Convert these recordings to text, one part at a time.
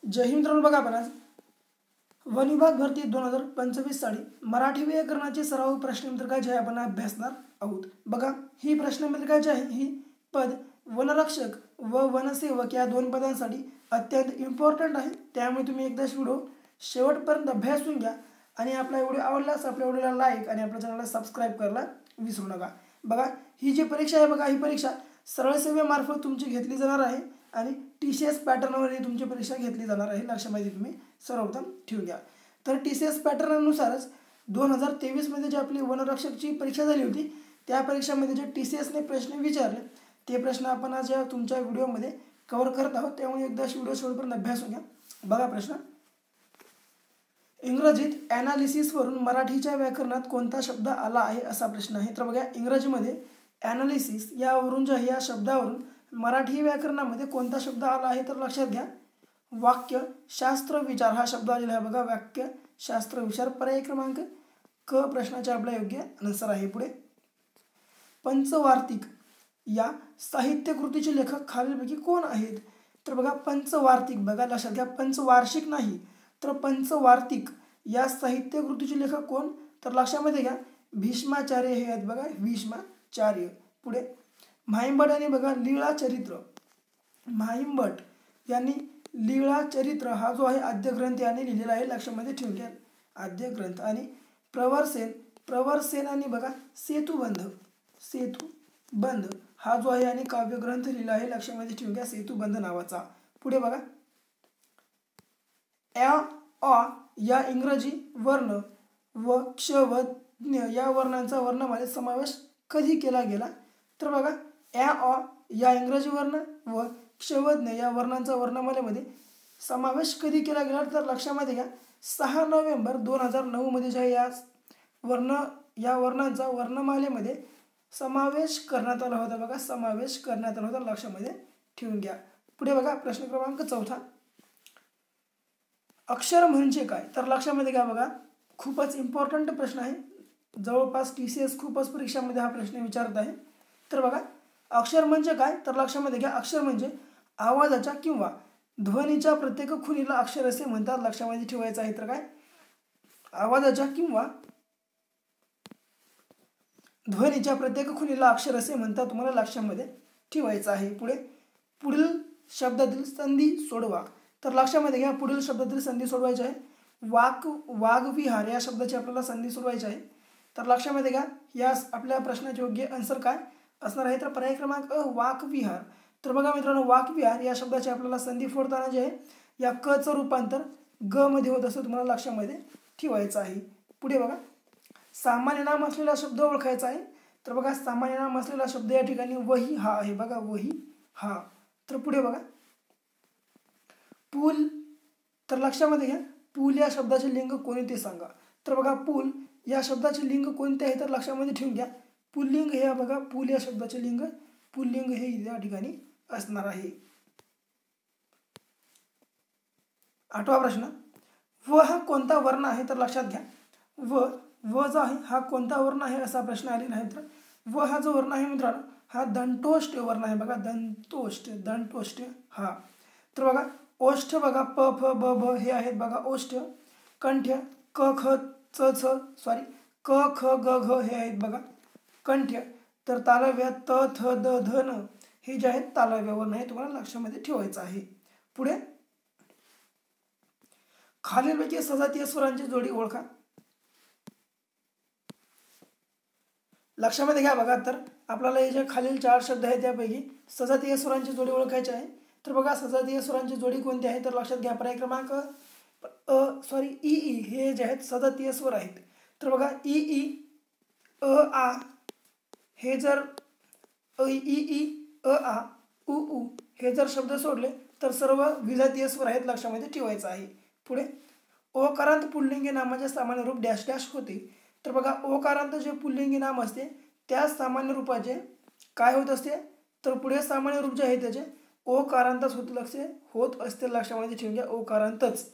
जय हिंद मित्रांनो, बघा आपण आज वन विभाग भरती 2025 साली मराठी व्याकरणाचे सराव प्रश्नपत्रिका जे आपण अभ्यासणार आहोत। बघा ही प्रश्नपत्रिका जी आहे ही पद वनरक्षक व वनसेवक या दोन पदांसाठी अत्यंत इम्पॉर्टंट आहे। त्यामुळे तुम्ही एकदा व्हिडिओ शेवटपर्यंत अभ्यासून घ्या आणि आपला व्हिडिओ आवडल्यास आपल्या व्हिडिओला लाईक आणि आपल्या चॅनलला सबस्क्राइब करायला विसरू नका। बघा ही जी परीक्षा आहे, बघा ही परीक्षा सरळ सेवेमार्फत तुमची घेतली जाणार आहे आणि TCS पॅटर्नवर ही तुमची परीक्षा घेतली जाणार आहे। लक्षामध्ये तुम्ही सर्वप्रथम ठेवून घ्या। तर TCS पॅटर्ननुसारच 2023 मध्ये जी आपली वनरक्षकची परीक्षा झाली होती त्या परीक्षेमध्ये जे TCS ने प्रश्न विचारले ते प्रश्न आपण आज या तुमच्या व्हिडिओमध्ये कव्हर करत आहोत। त्यामुळे एकदा व्हिडिओ शेवटपर्यंत अभ्यासून घ्या। बघा प्रश्न, इंग्रजीत ॲनालिसिस वरून मराठीच्या व्याकरणात कोणता शब्द आला आहे असा प्रश्न आहे। तर बघा इंग्रजीमध्ये ॲनालिसिस यावरून जे या शब्दावरून मराठी व्याकरणामध्ये कोणता शब्द आला आहे तर लक्षात घ्या वाक्य शास्त्र विचार हा शब्द आलेला आहे। बघा वाक्य शास्त्र विचार, पर्याय क्रमांक क प्रश्नाचे आपला योग्य आन्सर आहे। पुढे पंचवार्तिक या साहित्य कृतीचे लेखक खालीलपैकी कोण आहेत? तर बघा पंचवार्तिक, बघा लक्षात घ्या पंचवार्षिक नाही तर पंचवार्तिक या साहित्य कृतीचे लेखक कोण तर लक्षामध्ये घ्या भीष्माचार्य हे आहेत। बघा भीष्माचार्य। पुढे म्हाइंभट यांनी बघा लीळा चरित्र, म्हाइंभट यांनी लीळा चरित्र हा जो आहे आद्य ग्रंथ यांनी लिहिलेला आहे। लक्षामध्ये ठेवून घ्या आद्य ग्रंथ। आणि प्रवरसेन यांनी बघा सेतुबंध, सेतुबंध हा जो आहे आणि काव्यग्रंथ लिहिला आहे। लक्षामध्ये ठेवून घ्या सेतुबंध नावाचा। पुढे बघा अ या इंग्रजी वर्ण व क्ष व ज्ञ या वर्णांचा वर्णमालेत समावेश कधी केला गेला? तर बघा अ या इंग्रजी वर्ण व क्ष व ज्ञ या वर्णांचा वर्णमालेमध्ये समावेश कधी केला गेला? तर लक्षामध्ये घ्या 6 नोव्हेंबर 2009 मध्ये ज्या या वर्णांचा वर्णमालेमध्ये समावेश करण्यात आला होता। बघा समावेश करण्यात आला होता। लक्षामध्ये ठेवून घ्या। पुढे बघा प्रश्न क्रमांक 4, अक्षर म्हणजे काय? तर लक्षामध्ये घ्या बघा खूपच इम्पॉर्टंट प्रश्न आहे। जवळपास TCS खूपच परीक्षामध्ये हा प्रश्न विचारत आहे। तर बघा अक्षर म्हणजे काय? तर लक्षामध्ये घ्या अक्षर म्हणजे आवाजाच्या किंवा ध्वनीच्या प्रत्येक खुणीला अक्षर असे म्हणतात। लक्षामध्ये ठेवायचं आहे। तर काय आवाजाच्या किंवा ध्वनीच्या प्रत्येक खुणीला अक्षर असे म्हणतात, तुम्हाला लक्षामध्ये ठेवायचं आहे। पुढील शब्दातील संधी सोडवा। तर लक्षामध्ये घ्या पुढील शब्दातील संधी सोडवायची आहे। वाघविहार या शब्दाची आपल्याला संधी सोडवायची आहे। तर लक्षामध्ये घ्या या आपल्या प्रश्नाचे योग्य आन्सर काय असणार आहे? तर पर्याय क्रमांक अ वाघविहार। तर बघा मित्रांनो वाघविहार या शब्दाची आपल्याला संधी फोडताना जे आहे या क चं रूपांतर ग मध्ये होत असं तुम्हाला लक्षामध्ये ठेवायचं आहे। पुढे बघा सामान्य नाम असलेला शब्द ओळखायचा आहे। तर बघा सामान्य नाम असलेला शब्द या ठिकाणी वही हा आहे। बघा वही हा। तर पुढे बघा पूल, तर लक्षामध्ये घ्या पूल या शब्दाचे लिंग कोणी ते सांगा। तर बघा पूल या शब्दाचे लिंग कोणते आहे? तर लक्षामध्ये ठेवून घ्या पुल्लिंग हे बघा पूल या शब्दाचे लिंग पुल्लिंग हे या ठिकाणी असणार आहे। 8वा प्रश्न, व हा कोणता वर्ण आहे? तर लक्षात घ्या व जो आहे हा कोणता वर्ण आहे असा प्रश्न आलेला आहे। तर व हा जो वर्ण आहे मित्रांनो हा दंतोष्ठ वर्ण आहे। बघा दंतोष्ठ हा। तर बघा ओष्ठ बघा प फ ब भ हे आहेत बघा ओष्ठ। कंठ्य क ख क ख ग घ हे आहेत बघा कंठ्य। तर तालव्य त थ द ध न हे जे आहेत तालव्य वर्ण आहे, तुम्हाला लक्षामध्ये ठेवायचं आहे। पुढे खालीलपैकी सजातीय स्वरांची जोडी ओळखा। लक्षामध्ये घ्या बघा तर आपल्याला हे जे खालील 4 शब्द आहेत त्यापैकी सजातीय स्वरांची जोडी ओळखायची आहे। तर बघा सजातीय स्वरांची जोडी कोणती आहे? तर लक्षात घ्या पर्याय क्रमांक ई ई हे जे आहेत सजातीय स्वर आहेत। तर बघा ई ई अ आ हे जर ई ई अ आ उ उ हे जर शब्द सोडले तर सर्व विजातीय स्वर आहेत। लक्षामध्ये ठेवायचं आहे। पुढे ओकारांत पुल्लिंगी नामाचे सामान्य रूप डॅश डॅश होते। तर बघा ओकारांत जे पुल्लिंगी नाम असते त्या सामान्य रूपाचे काय होत असते? तर पुढे सामान्य रूप जे आहे त्याचे ओकारांतच होत असते। लक्षामध्ये ठेवून घ्या ओकारांतच।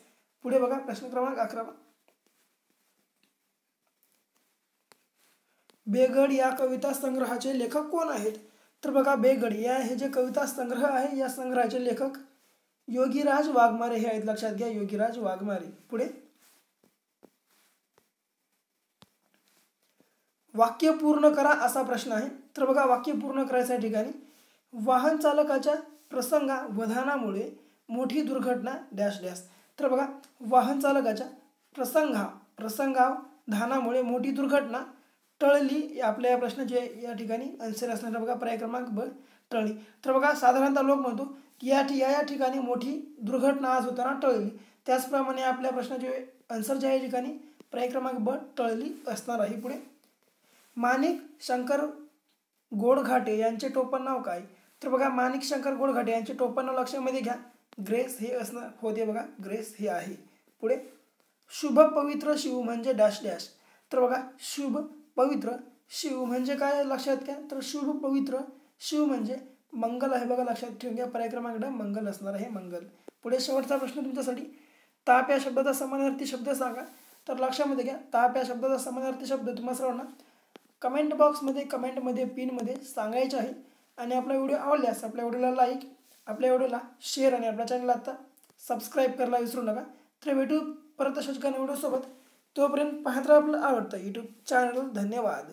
पुढे बघा प्रश्न क्रमांक 11, बेगड या कविता संग्रहाचे लेखक कोण आहेत? तर बघा बेगड या हे जे कविता संग्रह आहे या संग्रहाचे लेखक योगीराज वाघमारे हे आहेत, लक्षात घ्या, योगीराज वाघमारे. पुढे वाक्य पूर्ण करा असा प्रश्न आहे. तर बघा, वाक्य पूर्ण करायच्या ठिकाणी वाहन चालकाच्या प्रसंगावधानामुळे मोठी दुर्घटना डॅश डॅश. तर बघा, वाहन चालकाच्या प्रसंगावधानामुळे मोठी दुर्घटना टळली. आपल्या या प्रश्नाचे या ठिकाणी आन्सर असणार बघा, पर्याय क्रमांक ब, टळली. तर बघा, साधारणतः लोक म्हणतो की या ठिकाणी मोठी दुर्घटना आज होताना टळली. त्याचप्रमाणे आपल्या प्रश्नाचे आन्सर जे आहे या ठिकाणी पर्याय क्रमांक ब, टळली असणार आहे. पुढे माणिक शंकर गोडघाटे यांचे टोपण नाव काय? तर बघा, माणिक शंकर गोडघाटे यांचे टोपण नाव लक्षामध्ये घ्या, ग्रेस हे असणार होते बघा, ग्रेस हे आहे. पुढे शुभ पवित्र शिव म्हणजे डॅश डॅश. तर बघा, शुभ पवित्र शिव म्हणजे काय लक्षात घ्या, तर शुभ पवित्र शिव म्हणजे मंगल आहे बघा, लक्षात ठेवून घ्या, पर्याय क्रमांक ड, मंगल असणार आहे, मंगल. पुढे शेवटचा प्रश्न तुमच्यासाठी, ताप या शब्दाचा समानार्थी शब्द सांगा. तर लक्षामध्ये घ्या, ताप या शब्दाचा समानार्थी शब्द तुम्हाला सर्वांना कमेंट बॉक्समध्ये कमेंटमध्ये पिनमध्ये सांगायचे आहे. आणि आपला व्हिडिओ आवडल्यास आपल्या व्हिडिओला लाईक, आपल्या व्हिडिओला शेअर आणि आपल्या चॅनलला आता सबस्क्राईब करायला विसरू नका. तर भेटू परत अशाच काही व्हिडिओसोबत. तोपर्यंत पाहत राहा आपलं आवडतं यूट्यूब चॅनल. धन्यवाद.